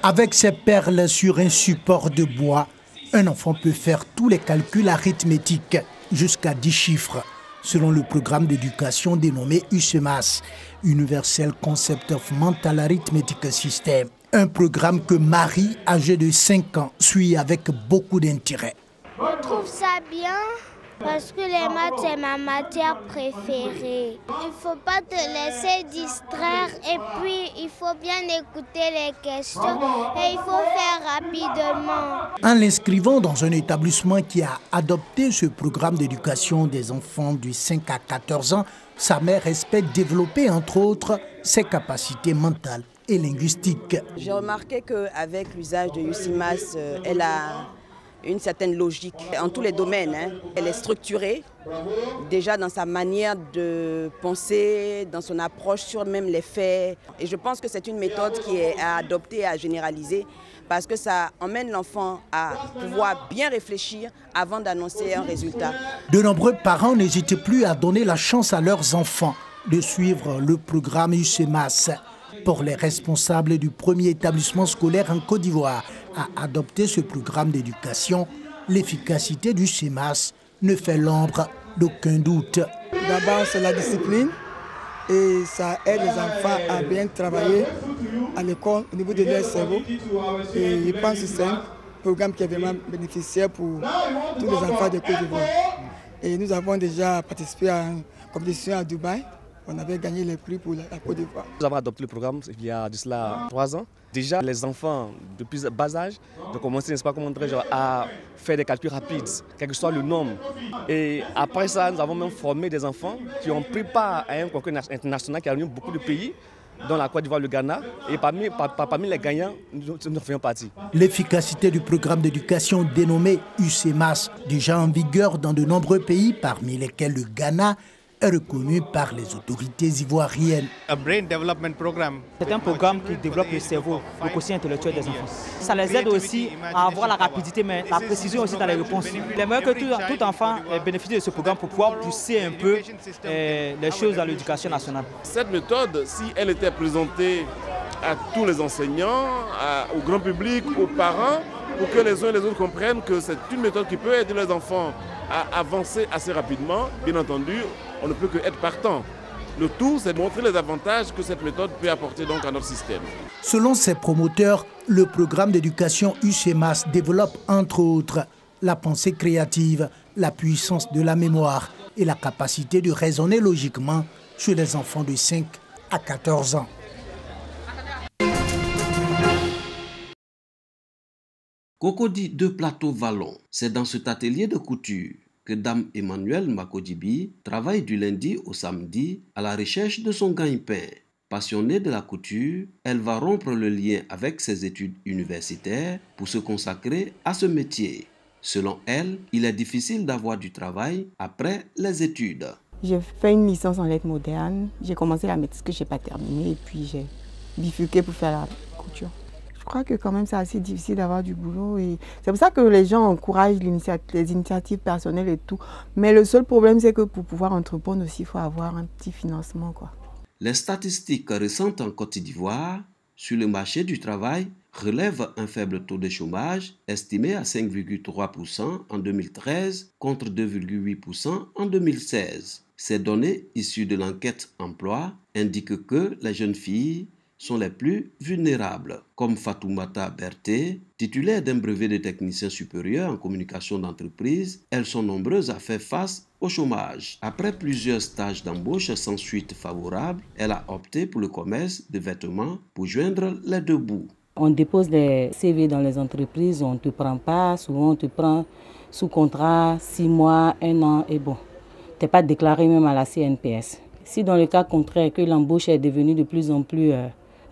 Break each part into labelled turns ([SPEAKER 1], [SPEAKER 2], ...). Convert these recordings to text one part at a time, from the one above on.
[SPEAKER 1] Avec ses perles sur un support de bois, un enfant peut faire tous les calculs arithmétiques jusqu'à 10 chiffres, selon le programme d'éducation dénommé UCMAS, Universal Concept of Mental Arithmetic System. Un programme que Marie, âgée de 5 ans, suit avec beaucoup d'intérêt.
[SPEAKER 2] Je trouve ça bien parce que les maths, c'est ma matière préférée. Il ne faut pas te laisser distraire et puis il faut bien écouter les questions et il faut faire rapidement.
[SPEAKER 1] En l'inscrivant dans un établissement qui a adopté ce programme d'éducation des enfants de 5 à 14 ans, sa mère espère développer entre autres ses capacités mentales et linguistiques.
[SPEAKER 3] J'ai remarqué qu'avec l'usage de UCMAS, elle a une certaine logique en tous les domaines. Elle est structurée, déjà dans sa manière de penser, dans son approche sur même les faits. Et je pense que c'est une méthode qui est à adopter et à généraliser parce que ça emmène l'enfant à pouvoir bien réfléchir avant d'annoncer un résultat.
[SPEAKER 1] De nombreux parents n'hésitent plus à donner la chance à leurs enfants de suivre le programme UCMAS. Pour les responsables du premier établissement scolaire en Côte d'Ivoire à adopter ce programme d'éducation, l'efficacité du UCMAS ne fait l'ombre d'aucun doute.
[SPEAKER 4] D'abord, c'est la discipline et ça aide les enfants à bien travailler à l'école au niveau de leur cerveau. Et je pense que c'est un programme qui est vraiment bénéficiaire pour tous les enfants de Côte d'Ivoire. Et nous avons déjà participé à une compétition à Dubaï. On avait gagné les prix pour la Côte d'Ivoire.
[SPEAKER 5] Nous avons adopté le programme il y a de cela 3 ans. Déjà, les enfants de plus bas âge de commencer, n'est-ce pas, à faire des calculs rapides, quel que soit le nombre. Et après ça, nous avons même formé des enfants qui ont pris part à un concours international qui a réuni beaucoup de pays, dont la Côte d'Ivoire, le Ghana. Et parmi les gagnants, nous faisons partie.
[SPEAKER 1] L'efficacité du programme d'éducation dénommé UCMAS, déjà en vigueur dans de nombreux pays, parmi lesquels le Ghana, est reconnu par les autorités ivoiriennes.
[SPEAKER 6] C'est un programme qui développe le cerveau, le quotient intellectuel des enfants. Ça les aide aussi à avoir la rapidité, mais la précision aussi dans les réponses. J'aimerais que tout enfant bénéficie de ce programme pour pouvoir pousser un peu les choses dans l'éducation nationale.
[SPEAKER 7] Cette méthode, si elle était présentée à tous les enseignants, au grand public, aux parents, pour que les uns et les autres comprennent que c'est une méthode qui peut aider les enfants à avancer assez rapidement, bien entendu, on ne peut que être partant. Le tout, c'est de montrer les avantages que cette méthode peut apporter donc à notre système.
[SPEAKER 1] Selon ses promoteurs, le programme d'éducation UCMAS développe entre autres la pensée créative, la puissance de la mémoire et la capacité de raisonner logiquement chez les enfants de 5 à 14 ans.
[SPEAKER 8] Cocody de Plateau Vallon, c'est dans cet atelier de couture que Dame Emmanuelle Makodibi travaille du lundi au samedi à la recherche de son gagne-pain. Passionnée de la couture, elle va rompre le lien avec ses études universitaires pour se consacrer à ce métier. Selon elle, il est difficile d'avoir du travail après les études.
[SPEAKER 9] J'ai fait une licence en lettres modernes, j'ai commencé la maîtrise que je n'ai pas terminée et puis j'ai bifurqué pour faire la couture. Je crois que quand même c'est assez difficile d'avoir du boulot et c'est pour ça que les gens encouragent les initiatives personnelles et tout. Mais le seul problème c'est que pour pouvoir entreprendre aussi, il faut avoir un petit financement, quoi.
[SPEAKER 8] Les statistiques récentes en Côte d'Ivoire sur le marché du travail relèvent un faible taux de chômage estimé à 5,3% en 2013 contre 2,8% en 2016. Ces données issues de l'enquête emploi indiquent que les jeunes filles sont les plus vulnérables, comme Fatoumata Berté, titulaire d'un brevet de technicien supérieur en communication d'entreprise. Elles sont nombreuses à faire face au chômage. Après plusieurs stages d'embauche sans suite favorable, elle a opté pour le commerce de vêtements pour joindre les deux bouts.
[SPEAKER 10] On dépose des CV dans les entreprises, on ne te prend pas, souvent on te prend sous contrat 6 mois, 1 an et bon, tu n'es pas déclaré même à la CNPS. Si dans le cas contraire que l'embauche est devenue de plus en plus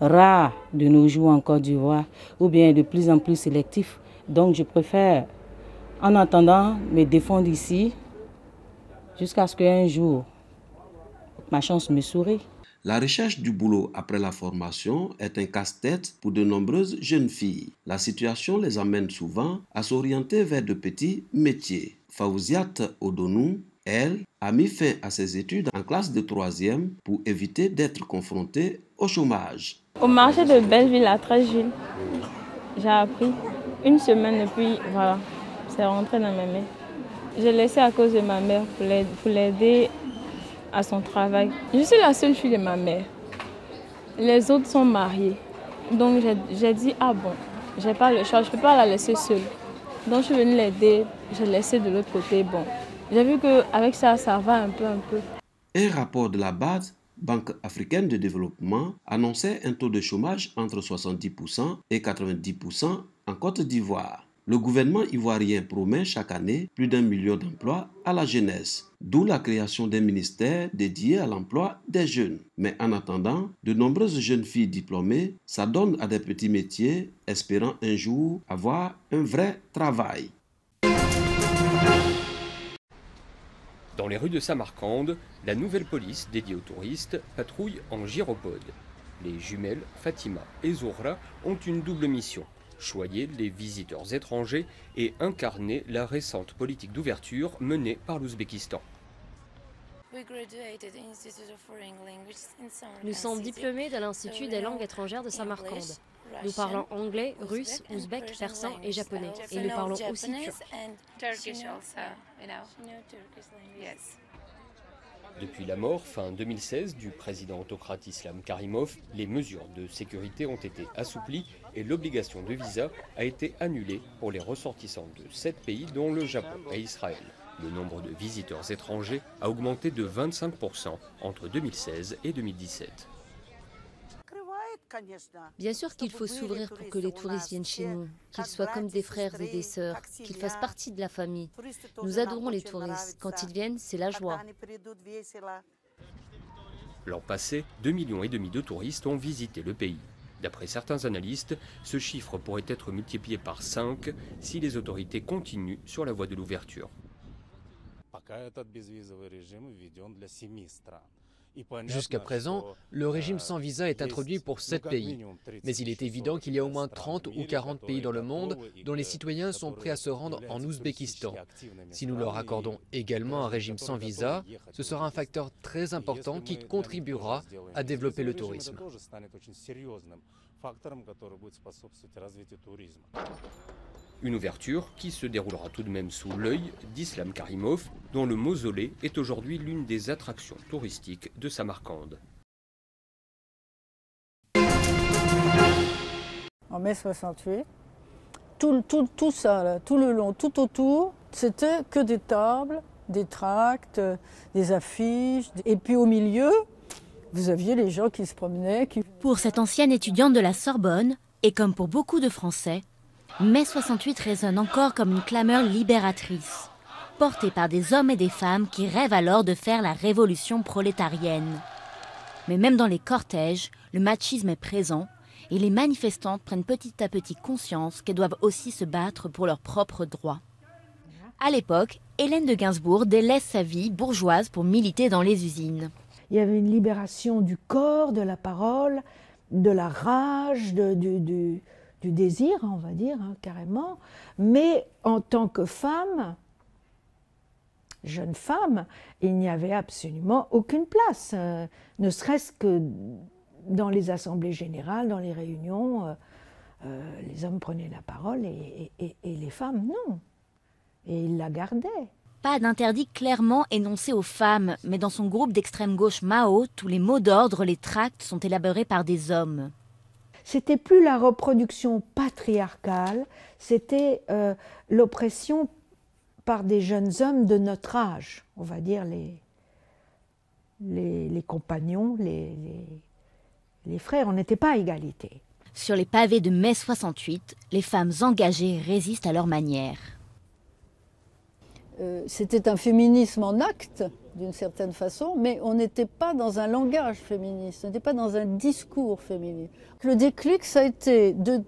[SPEAKER 10] rare de nos jours en Côte d'Ivoire ou bien de plus en plus sélectif. Donc je préfère, en attendant, me défendre ici jusqu'à ce qu'un jour, ma chance me sourie.
[SPEAKER 8] La recherche du boulot après la formation est un casse-tête pour de nombreuses jeunes filles. La situation les amène souvent à s'orienter vers de petits métiers. Fawziat Odonou, elle, a mis fin à ses études en classe de 3e pour éviter d'être confrontée au chômage.
[SPEAKER 11] Au marché de Belleville à Treichville. J'ai appris 1 semaine et puis voilà, c'est rentré dans mes mains. J'ai laissé à cause de ma mère pour l'aider à son travail. Je suis la seule fille de ma mère. Les autres sont mariés. Donc j'ai dit, ah bon, j'ai pas le choix, je ne peux pas la laisser seule. Donc je suis venue l'aider, j'ai laissé de l'autre côté. Bon, j'ai vu qu'avec ça, ça va un peu.
[SPEAKER 8] Un rapport de la BAD, Banque africaine de développement, annonçait un taux de chômage entre 70% et 90% en Côte d'Ivoire. Le gouvernement ivoirien promet chaque année plus d'1 million d'emplois à la jeunesse, d'où la création d'un ministère dédié à l'emploi des jeunes. Mais en attendant, de nombreuses jeunes filles diplômées s'adonnent à des petits métiers, espérant un jour avoir un vrai travail.
[SPEAKER 12] Dans les rues de Samarcande, la nouvelle police dédiée aux touristes patrouille en gyropode. Les jumelles Fatima et Zohra ont une double mission: choyer les visiteurs étrangers et incarner la récente politique d'ouverture menée par l'Ouzbékistan.
[SPEAKER 13] Nous sommes diplômés de l'Institut des langues étrangères de Samarcande. Nous parlons anglais, russe, ouzbek, persan et japonais. Et nous parlons aussi turc.
[SPEAKER 12] Depuis la mort, fin 2016, du président autocrate Islam Karimov, les mesures de sécurité ont été assouplies et l'obligation de visa a été annulée pour les ressortissants de 7 pays, dont le Japon et Israël. Le nombre de visiteurs étrangers a augmenté de 25% entre 2016 et 2017.
[SPEAKER 13] Bien sûr qu'il faut s'ouvrir pour que les touristes viennent chez nous, qu'ils soient comme des frères et des sœurs, qu'ils fassent partie de la famille. Nous adorons les touristes. Quand ils viennent, c'est la joie.
[SPEAKER 12] L'an passé, 2,5 millions de touristes ont visité le pays. D'après certains analystes, ce chiffre pourrait être multiplié par 5 si les autorités continuent sur la voie de l'ouverture.
[SPEAKER 14] Jusqu'à présent, le régime sans visa est introduit pour 7 pays. Mais il est évident qu'il y a au moins 30 ou 40 pays dans le monde dont les citoyens sont prêts à se rendre en Ouzbékistan. Si nous leur accordons également un régime sans visa, ce sera un facteur très important qui contribuera à développer le tourisme.
[SPEAKER 12] Une ouverture qui se déroulera tout de même sous l'œil d'Islam Karimov, dont le mausolée est aujourd'hui l'une des attractions touristiques de Samarcande.
[SPEAKER 15] En mai 68, tout ça, là, tout le long, tout autour, c'était que des tables, des tracts, des affiches. Et puis au milieu, vous aviez les gens qui se promenaient.
[SPEAKER 16] Pour cette ancienne étudiante de la Sorbonne, et comme pour beaucoup de Français, mai 68 résonne encore comme une clameur libératrice, portée par des hommes et des femmes qui rêvent alors de faire la révolution prolétarienne. Mais même dans les cortèges, le machisme est présent et les manifestantes prennent petit à petit conscience qu'elles doivent aussi se battre pour leurs propres droits. À l'époque, Hélène de Gainsbourg délaisse sa vie bourgeoise pour militer dans les usines.
[SPEAKER 17] Il y avait une libération du corps, de la parole, de la rage, du désir, on va dire, carrément. Mais en tant que femme, jeune femme, il n'y avait absolument aucune place. Ne serait-ce que dans les assemblées générales, dans les réunions, les hommes prenaient la parole et les femmes, non. Et ils la gardaient.
[SPEAKER 16] Pas d'interdit clairement énoncé aux femmes, mais dans son groupe d'extrême gauche Mao, tous les mots d'ordre, les tracts sont élaborés par des hommes.
[SPEAKER 17] C'était plus la reproduction patriarcale, c'était l'oppression par des jeunes hommes de notre âge, on va dire les compagnons, les frères, on n'était pas à égalité.
[SPEAKER 16] Sur les pavés de mai 68, les femmes engagées résistent à leur manière.
[SPEAKER 15] C'était un féminisme en acte, d'une certaine façon, mais on n'était pas dans un langage féministe, on n'était pas dans un discours féministe. Le déclic, ça a été de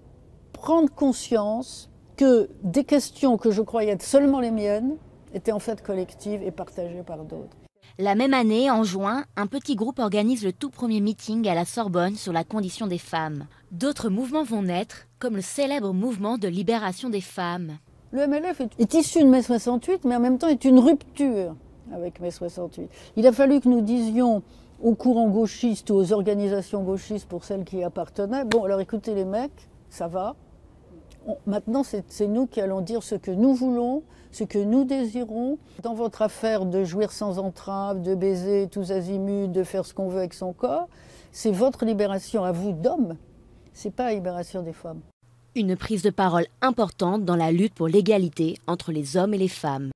[SPEAKER 15] prendre conscience que des questions que je croyais être seulement les miennes étaient en fait collectives et partagées par d'autres.
[SPEAKER 16] La même année, en juin, un petit groupe organise le tout premier meeting à la Sorbonne sur la condition des femmes. D'autres mouvements vont naître, comme le célèbre mouvement de libération des femmes.
[SPEAKER 15] Le MLF est issu de mai 68, mais en même temps est une rupture avec mai 68. Il a fallu que nous disions aux courants gauchistes ou aux organisations gauchistes pour celles qui y appartenaient, bon alors écoutez les mecs, ça va, Maintenant, c'est nous qui allons dire ce que nous voulons, ce que nous désirons. Dans votre affaire de jouir sans entrave, de baiser tous azimuts, de faire ce qu'on veut avec son corps, c'est votre libération à vous d'hommes, c'est pas la libération des femmes.
[SPEAKER 16] Une prise de parole importante dans la lutte pour l'égalité entre les hommes et les femmes.